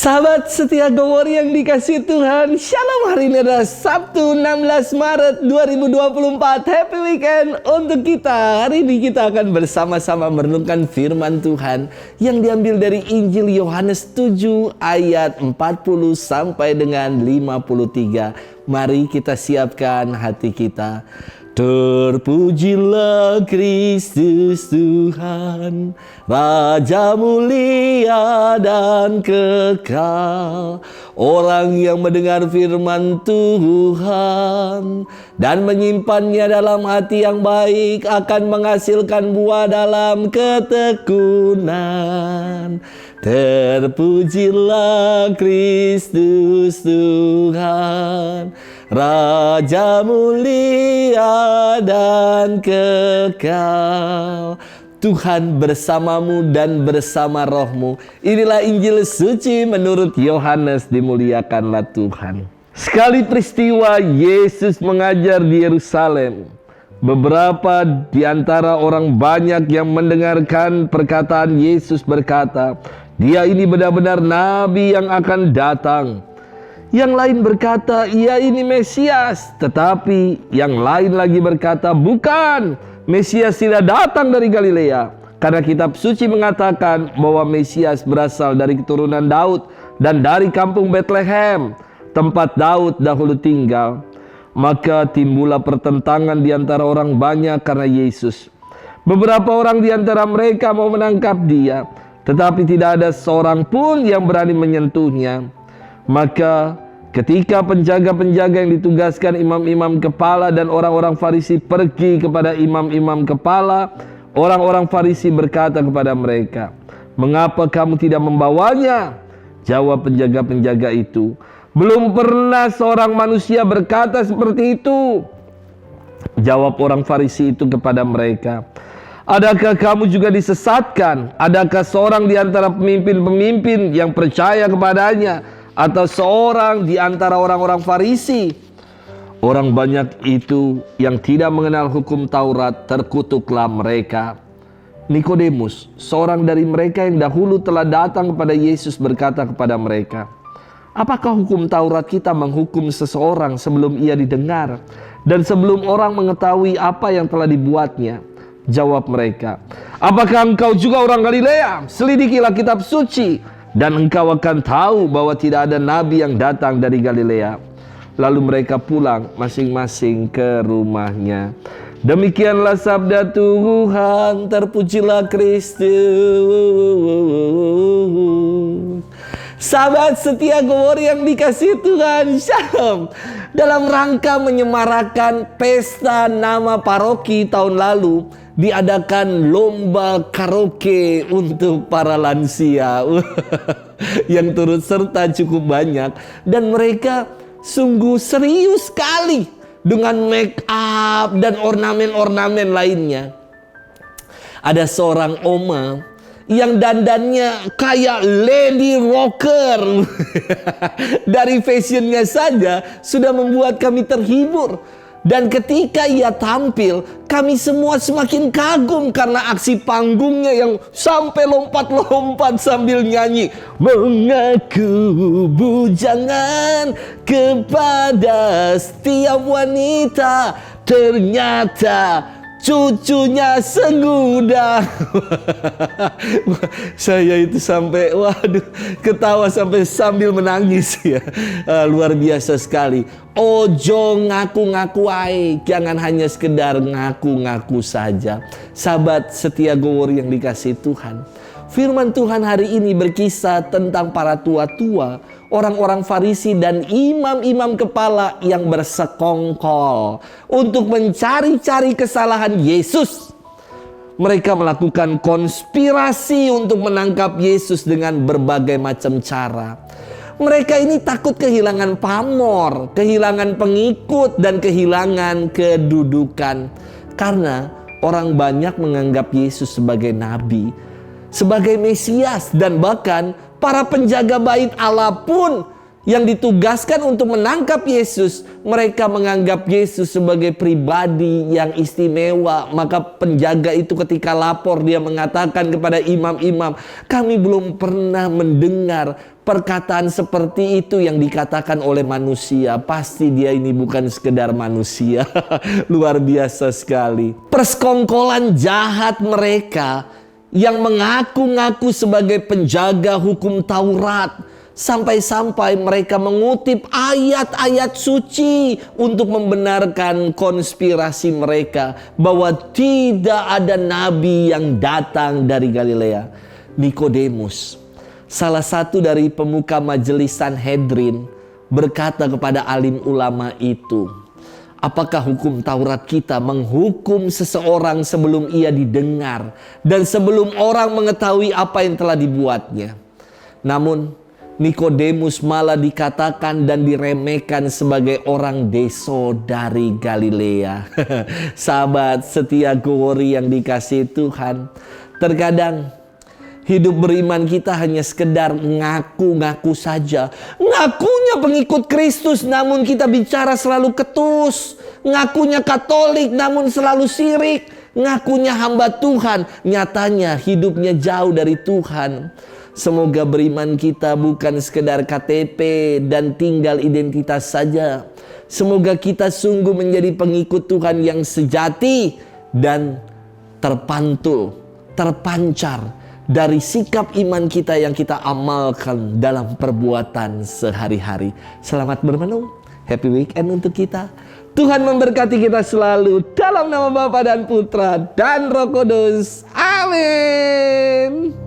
Sahabat setia Go Warrior yang dikasih Tuhan, Shalom. Hari ini adalah Sabtu 16 Maret 2024. Happy weekend untuk kita. Hari ini kita akan bersama-sama merenungkan firman Tuhan yang diambil dari Injil Yohanes 7 ayat 40 sampai dengan 53. Mari kita siapkan hati kita. Terpujilah Kristus Tuhan, Raja mulia dan kekal. Orang yang mendengar firman Tuhan dan menyimpannya dalam hati yang baik akan menghasilkan buah dalam ketekunan. Terpujilah Kristus Tuhan, Raja mulia dan kekal. Tuhan bersamamu dan bersama rohmu. Inilah Injil suci menurut Yohanes. Dimuliakanlah Tuhan. Sekali peristiwa Yesus mengajar di Yerusalem. Beberapa di antara orang banyak yang mendengarkan perkataan Yesus berkata, "Dia ini benar-benar nabi yang akan datang." Yang lain berkata, "Ia ini Mesias." Tetapi yang lain lagi berkata, "Bukan, Mesias tidak datang dari Galilea. Karena kitab suci mengatakan bahwa Mesias berasal dari keturunan Daud dan dari kampung Betlehem, tempat Daud dahulu tinggal." Maka timbullah pertentangan di antara orang banyak karena Yesus. Beberapa orang di antara mereka mau menangkap dia, tetapi tidak ada seorang pun yang berani menyentuhnya. Maka ketika penjaga-penjaga yang ditugaskan imam-imam kepala dan orang-orang Farisi pergi kepada imam-imam kepala, orang-orang Farisi berkata kepada mereka, "Mengapa kamu tidak membawanya?" Jawab penjaga-penjaga itu, "Belum pernah seorang manusia berkata seperti itu." Jawab orang Farisi itu kepada mereka, "Adakah kamu juga disesatkan? Adakah seorang di antara pemimpin-pemimpin yang percaya kepadanya, atau seorang di antara orang-orang Farisi?" Orang banyak itu yang tidak mengenal hukum Taurat terkutuklah mereka. Nikodemus, seorang dari mereka yang dahulu telah datang kepada Yesus, berkata kepada mereka, "Apakah hukum Taurat kita menghukum seseorang sebelum ia didengar dan sebelum orang mengetahui apa yang telah dibuatnya?" Jawab mereka, "Apakah engkau juga orang Galilea? Selidikilah kitab suci dan engkau akan tahu bahwa tidak ada nabi yang datang dari Galilea." Lalu mereka pulang masing-masing ke rumahnya. Demikianlah sabda Tuhan. Terpujilah Kristus. Sahabat setia Go Warrior yang dikasih Tuhan, Shalom. Dalam rangka menyemarakan pesta nama paroki tahun lalu, diadakan lomba karaoke untuk para lansia yang turut serta cukup banyak. Dan mereka sungguh serius sekali dengan make up dan ornamen-ornamen lainnya. Ada seorang oma yang dandannya kayak lady rocker. Dari fashionnya saja sudah membuat kami terhibur. Dan ketika ia tampil, kami semua semakin kagum karena aksi panggungnya yang sampai lompat-lompat sambil nyanyi, "Mengaku bujangan kepada setiap wanita, ternyata cucunya segudang." Saya itu sampai ketawa sambil menangis ya. Luar biasa sekali. Ojo ngaku-ngaku ae, jangan hanya sekedar ngaku-ngaku saja. Sahabat setia Go Warrior yang dikasih Tuhan, firman Tuhan hari ini berkisah tentang para tua-tua, orang-orang Farisi dan imam-imam kepala yang bersekongkol untuk mencari-cari kesalahan Yesus. Mereka melakukan konspirasi untuk menangkap Yesus dengan berbagai macam cara. Mereka ini takut kehilangan pamor, kehilangan pengikut, dan kehilangan kedudukan. Karena orang banyak menganggap Yesus sebagai nabi, sebagai Mesias, dan bahkan para penjaga bait Allah pun yang ditugaskan untuk menangkap Yesus, mereka menganggap Yesus sebagai pribadi yang istimewa. Maka penjaga itu ketika lapor, dia mengatakan kepada imam-imam, "Kami belum pernah mendengar perkataan seperti itu yang dikatakan oleh manusia, pasti dia ini bukan sekedar manusia. Luar biasa sekali. Persekongkolan jahat mereka yang mengaku-ngaku sebagai penjaga hukum Taurat, sampai-sampai mereka mengutip ayat-ayat suci untuk membenarkan konspirasi mereka bahwa tidak ada nabi yang datang dari Galilea. Nikodemus, salah satu dari pemuka majelis Sanhedrin, berkata kepada alim ulama itu, apakah hukum Taurat kita menghukum seseorang sebelum ia didengar dan sebelum orang mengetahui apa yang telah dibuatnya? Namun Nikodemus malah dikatakan dan diremehkan sebagai orang deso dari Galilea. Sahabat setia Glory yang dikasihi Tuhan, terkadang hidup beriman kita hanya sekedar ngaku-ngaku saja. Ngakunya pengikut Kristus namun kita bicara selalu ketus. Ngakunya Katolik namun selalu syirik. Ngakunya hamba Tuhan, nyatanya hidupnya jauh dari Tuhan. Semoga beriman kita bukan sekedar KTP dan tinggal identitas saja. Semoga kita sungguh menjadi pengikut Tuhan yang sejati dan terpancar dari sikap iman kita yang kita amalkan dalam perbuatan sehari-hari. Selamat bermenung, happy weekend untuk kita. Tuhan memberkati kita selalu dalam nama Bapa dan Putra dan Roh Kudus. Amin.